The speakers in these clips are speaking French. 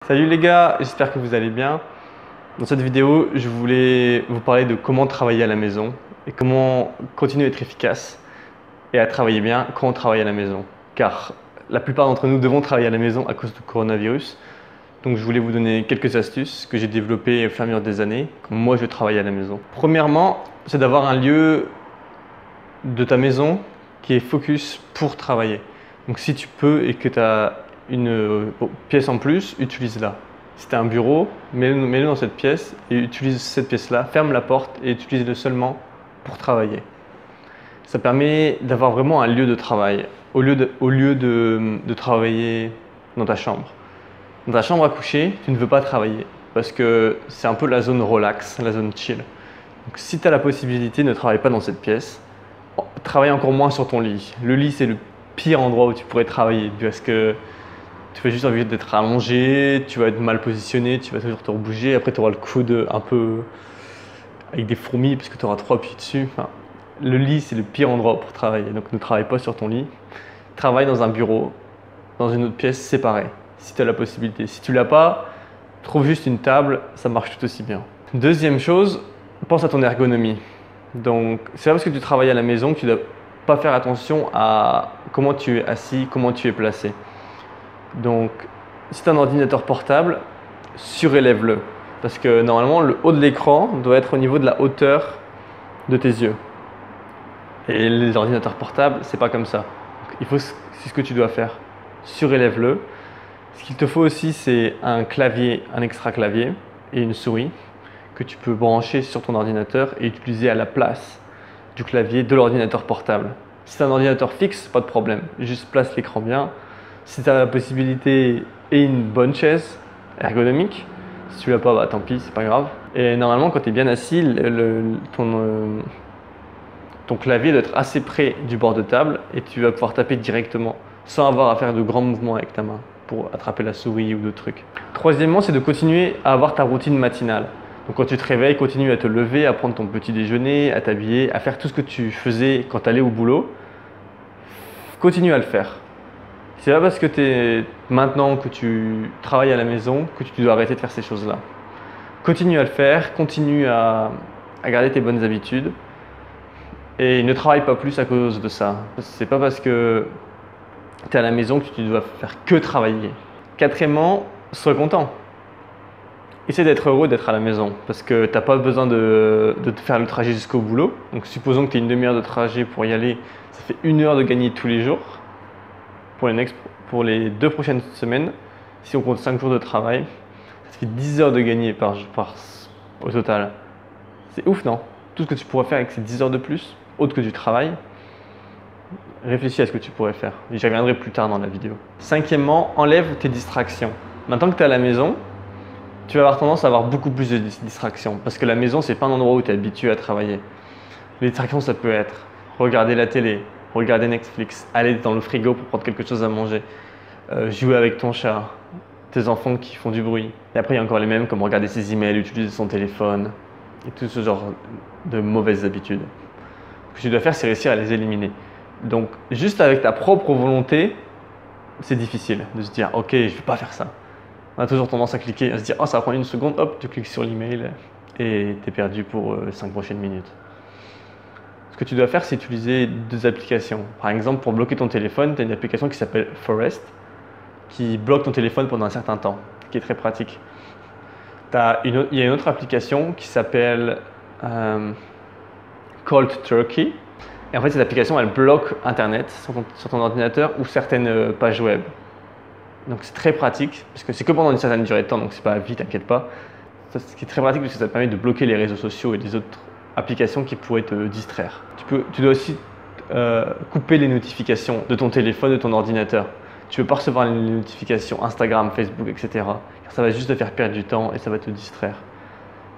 Salut les gars, j'espère que vous allez bien. Dans cette vidéo, je voulais vous parler de comment travailler à la maison et comment continuer à être efficace et à travailler bien quand on travaille à la maison. Car la plupart d'entre nous devons travailler à la maison à cause du coronavirus. Donc je voulais vous donner quelques astuces que j'ai développées au fur et à mesure des années, comme moi je travaille à la maison. Premièrement, c'est d'avoir un lieu de ta maison qui est focus pour travailler. Donc si tu peux et que tu as une pièce en plus, utilise-la. Si tu as un bureau, mets-le dans cette pièce et utilise cette pièce-là, ferme la porte et utilise-le seulement pour travailler. Ça permet d'avoir vraiment un lieu de travail au lieu de travailler dans ta chambre. Dans ta chambre à coucher, tu ne veux pas travailler parce que c'est un peu la zone relax, la zone chill. Donc si tu as la possibilité, ne travaille pas dans cette pièce. Travaille encore moins sur ton lit. Le lit, c'est le pire endroit où tu pourrais travailler parce que tu vas juste envie d'être allongé, tu vas être mal positionné, tu vas toujours te rebouger. Après, tu auras le coude un peu avec des fourmis parce que tu auras trop appuyé dessus. Enfin, le lit, c'est le pire endroit pour travailler. Donc, ne travaille pas sur ton lit. Travaille dans un bureau, dans une autre pièce séparée, si tu as la possibilité. Si tu ne l'as pas, trouve juste une table, ça marche tout aussi bien. Deuxième chose, pense à ton ergonomie. Donc, c'est pas parce que tu travailles à la maison que tu ne dois pas faire attention à comment tu es assis, comment tu es placé. Donc, si tu as un ordinateur portable, surélève-le. Parce que normalement, le haut de l'écran doit être au niveau de la hauteur de tes yeux. Et les ordinateurs portables, c'est pas comme ça. C'est ce que tu dois faire. Surélève-le. Ce qu'il te faut aussi, c'est un clavier, un extra clavier et une souris que tu peux brancher sur ton ordinateur et utiliser à la place du clavier de l'ordinateur portable. Si tu as un ordinateur fixe, pas de problème. Juste place l'écran bien. Si tu as la possibilité et une bonne chaise ergonomique, si tu l'as pas, bah, tant pis, c'est pas grave. Et normalement, quand tu es bien assis, ton clavier doit être assez près du bord de table et tu vas pouvoir taper directement sans avoir à faire de grands mouvements avec ta main pour attraper la souris ou d'autres trucs. Troisièmement, c'est de continuer à avoir ta routine matinale. Donc quand tu te réveilles, continue à te lever, à prendre ton petit déjeuner, à t'habiller, à faire tout ce que tu faisais quand tu allais au boulot. Continue à le faire. C'est pas parce que maintenant que tu travailles à la maison que tu dois arrêter de faire ces choses-là. Continue à le faire, continue à garder tes bonnes habitudes et ne travaille pas plus à cause de ça. C'est pas parce que tu es à la maison que tu dois faire que travailler. Quatrièmement, sois content. Essaie d'être heureux d'être à la maison parce que tu n'as pas besoin de te faire le trajet jusqu'au boulot. Donc supposons que tu aies une demi-heure de trajet pour y aller, ça fait 1 heure de gagner tous les jours. Pour les 2 prochaines semaines, si on compte 5 jours de travail, ça fait 10 heures de gagner au total. C'est ouf, non? Tout ce que tu pourrais faire avec ces 10 heures de plus, autre que du travail, réfléchis à ce que tu pourrais faire. J'y reviendrai plus tard dans la vidéo. Cinquièmement, enlève tes distractions. Maintenant que tu es à la maison, tu vas avoir tendance à avoir beaucoup plus de distractions parce que la maison, c'est pas un endroit où tu es habitué à travailler. Les distractions, ça peut être regarder la télé, regarder Netflix, aller dans le frigo pour prendre quelque chose à manger, jouer avec ton chat, tes enfants qui font du bruit. Et après, il y a encore les mêmes comme regarder ses emails, utiliser son téléphone et tout ce genre de mauvaises habitudes. Ce que tu dois faire, c'est réussir à les éliminer. Donc, juste avec ta propre volonté, c'est difficile de se dire « Ok, je ne vais pas faire ça ». On a toujours tendance à cliquer, à se dire « Oh, ça va prendre 1 seconde », hop, tu cliques sur l'email et tu es perdu pour 5 prochaines minutes. Ce que tu dois faire, c'est utiliser 2 applications. Par exemple, pour bloquer ton téléphone, tu as une application qui s'appelle Forest, qui bloque ton téléphone pendant un certain temps, qui est très pratique. Il y a une autre application qui s'appelle Cold Turkey. Et en fait, cette application, elle bloque Internet sur ton ordinateur ou certaines pages web. Donc c'est très pratique, parce que c'est que pendant une certaine durée de temps, donc c'est pas à vie, t'inquiète pas. Ce qui est très pratique, parce que ça te permet de bloquer les réseaux sociaux et les autres applications qui pourraient te distraire. Tu dois aussi couper les notifications de ton téléphone, de ton ordinateur. Tu ne veux pas recevoir les notifications Instagram, Facebook, etc. Car ça va juste te faire perdre du temps et ça va te distraire.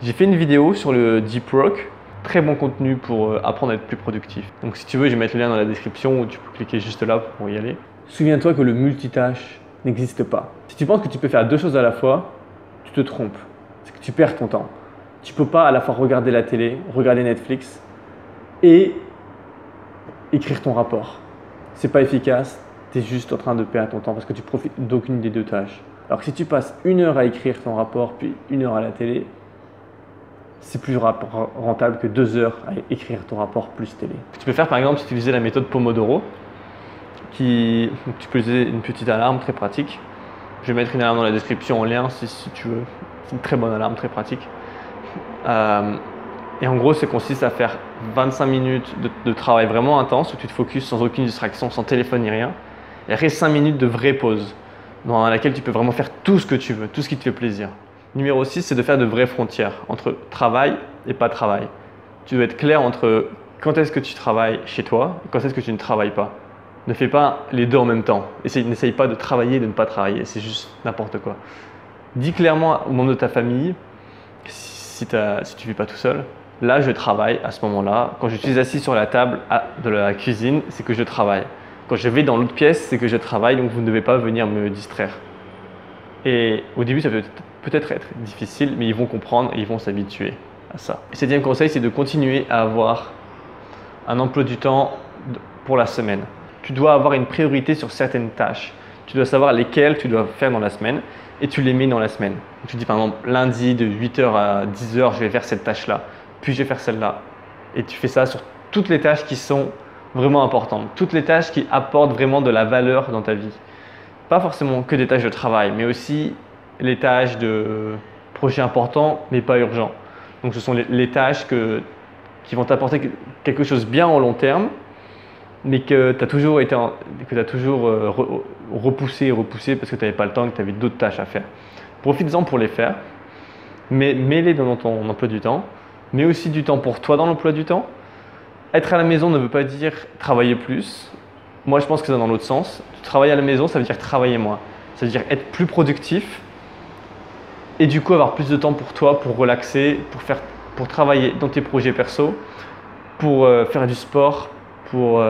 J'ai fait une vidéo sur le Deep Work, très bon contenu pour apprendre à être plus productif. Donc si tu veux, je vais mettre le lien dans la description ou tu peux cliquer juste là pour y aller. Souviens-toi que le multitâche n'existe pas. Si tu penses que tu peux faire 2 choses à la fois, tu te trompes. C'est que tu perds ton temps. Tu ne peux pas à la fois regarder la télé, regarder Netflix et écrire ton rapport. C'est pas efficace, tu es juste en train de perdre ton temps parce que tu profites d'aucune des 2 tâches. Alors que si tu passes 1 heure à écrire ton rapport, puis 1 heure à la télé, c'est plus rentable que 2 heures à écrire ton rapport plus télé. Ce que tu peux faire par exemple, c'est utiliser la méthode Pomodoro, tu peux utiliser une petite alarme très pratique. Je vais mettre une alarme dans la description en lien si tu veux. C'est une très bonne alarme, très pratique. Et en gros, ça consiste à faire 25 minutes de travail vraiment intense où tu te focuses sans aucune distraction, sans téléphone ni rien. Et après 5 minutes de vraie pause dans laquelle tu peux vraiment faire tout ce que tu veux, tout ce qui te fait plaisir. Numéro 6, c'est de faire de vraies frontières entre travail et pas travail. Tu dois être clair entre quand est-ce que tu travailles chez toi et quand est-ce que tu ne travailles pas. Ne fais pas les deux en même temps. N'essaye pas de travailler et de ne pas travailler. C'est juste n'importe quoi. Dis clairement aux membres de ta famille, si tu ne vis pas tout seul, là je travaille à ce moment-là. Quand je suis assis sur la table de la cuisine, c'est que je travaille. Quand je vais dans l'autre pièce, c'est que je travaille, donc vous ne devez pas venir me distraire. Et au début, ça peut peut-être être difficile, mais ils vont comprendre et ils vont s'habituer à ça. Le 7e conseil, c'est de continuer à avoir un emploi du temps pour la semaine. Tu dois avoir une priorité sur certaines tâches. Tu dois savoir lesquelles tu dois faire dans la semaine et tu les mets dans la semaine. Donc, tu dis par exemple lundi de 8h à 10h, je vais faire cette tâche-là, puis je vais faire celle-là. Et tu fais ça sur toutes les tâches qui sont vraiment importantes, toutes les tâches qui apportent vraiment de la valeur dans ta vie. Pas forcément que des tâches de travail, mais aussi les tâches de projets importants, mais pas urgents. Donc ce sont les tâches qui vont t'apporter quelque chose de bien en long terme, mais que tu as toujours, repoussé parce que tu n'avais pas le temps, que tu avais d'autres tâches à faire. Profites-en pour les faire, mais mets-les dans ton emploi du temps, mais aussi du temps pour toi dans l'emploi du temps. Être à la maison ne veut pas dire travailler plus. Moi, je pense que c'est dans l'autre sens. Travailler à la maison, ça veut dire travailler moins. Ça veut dire être plus productif et du coup avoir plus de temps pour toi, pour relaxer, pour travailler dans tes projets perso, pour faire du sport, pour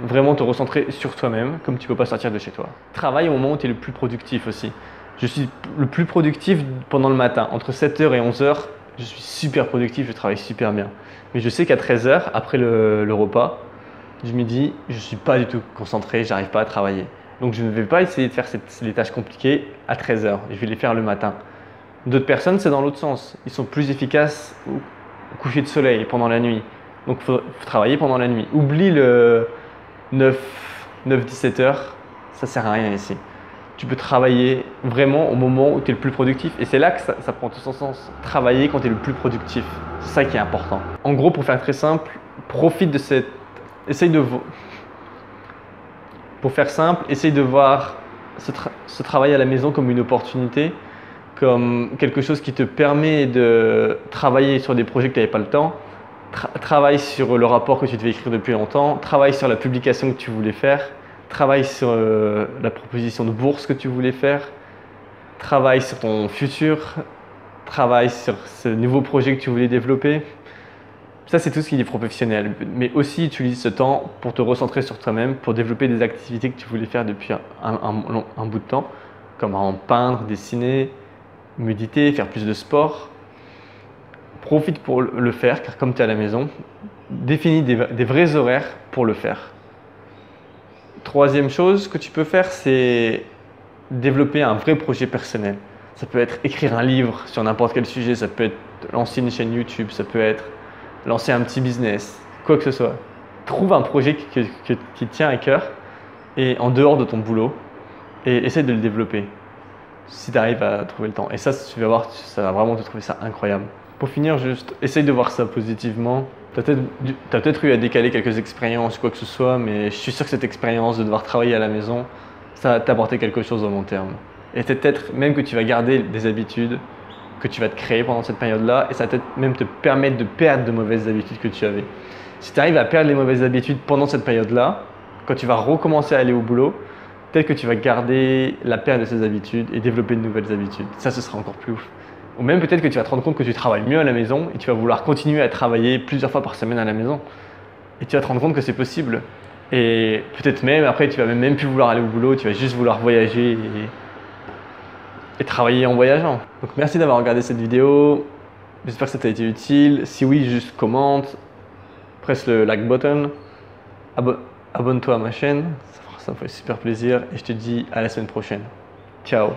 vraiment te recentrer sur toi-même, comme tu ne peux pas sortir de chez toi. Travaille au moment où tu es le plus productif aussi. Je suis le plus productif pendant le matin. Entre 7h et 11h, je suis super productif, je travaille super bien. Mais je sais qu'à 13h, après le repas, du midi, je ne suis pas du tout concentré, je n'arrive pas à travailler. Donc je ne vais pas essayer de faire les tâches compliquées à 13h, je vais les faire le matin. D'autres personnes, c'est dans l'autre sens. Ils sont plus efficaces au coucher de soleil, pendant la nuit. Donc il faut travailler pendant la nuit. Oublie le 9-17 heures, ça ne sert à rien ici. Tu peux travailler vraiment au moment où tu es le plus productif. Et c'est là que ça prend tout son sens. Travailler quand tu es le plus productif. C'est ça qui est important. En gros, pour faire très simple, profite de cette... Pour faire simple, essaye de voir ce travail à la maison comme une opportunité, comme quelque chose qui te permet de travailler sur des projets que tu n'avais pas le temps. Travaille sur le rapport que tu devais écrire depuis longtemps. Travaille sur la publication que tu voulais faire. Travaille sur la proposition de bourse que tu voulais faire, travaille sur ton futur, travaille sur ce nouveau projet que tu voulais développer. Ça, c'est tout ce qui est professionnel. Mais aussi, utilise ce temps pour te recentrer sur toi-même, pour développer des activités que tu voulais faire depuis un bout de temps, comme peindre, dessiner, méditer, faire plus de sport. Profite pour le faire, car comme tu es à la maison, définis des vrais horaires pour le faire. Troisième chose que tu peux faire, c'est développer un vrai projet personnel. Ça peut être écrire un livre sur n'importe quel sujet, ça peut être lancer une chaîne YouTube, ça peut être lancer un petit business, quoi que ce soit. Trouve un projet qui tient à cœur et en dehors de ton boulot et essaie de le développer si tu arrives à trouver le temps. Et ça, tu vas voir, ça va vraiment te trouver ça incroyable. Pour finir, juste essaye de voir ça positivement. Tu as peut-être eu à décaler quelques expériences, quoi que ce soit, mais je suis sûr que cette expérience de devoir travailler à la maison, ça va t'apporter quelque chose au long terme. Et peut-être même que tu vas garder des habitudes que tu vas te créer pendant cette période-là, et ça va peut-être même te permettre de perdre de mauvaises habitudes que tu avais. Si tu arrives à perdre les mauvaises habitudes pendant cette période-là, quand tu vas recommencer à aller au boulot, peut-être que tu vas garder la perte de ces habitudes et développer de nouvelles habitudes. Ça, ce sera encore plus ouf. Ou même peut-être que tu vas te rendre compte que tu travailles mieux à la maison et tu vas vouloir continuer à travailler plusieurs fois par semaine à la maison. Et tu vas te rendre compte que c'est possible. Et peut-être même après, tu vas même plus vouloir aller au boulot, tu vas juste vouloir voyager et travailler en voyageant. Donc merci d'avoir regardé cette vidéo. J'espère que ça t'a été utile. Si oui, juste commente, presse le like button, abonne-toi à ma chaîne, ça me fait super plaisir. Et je te dis à la semaine prochaine. Ciao.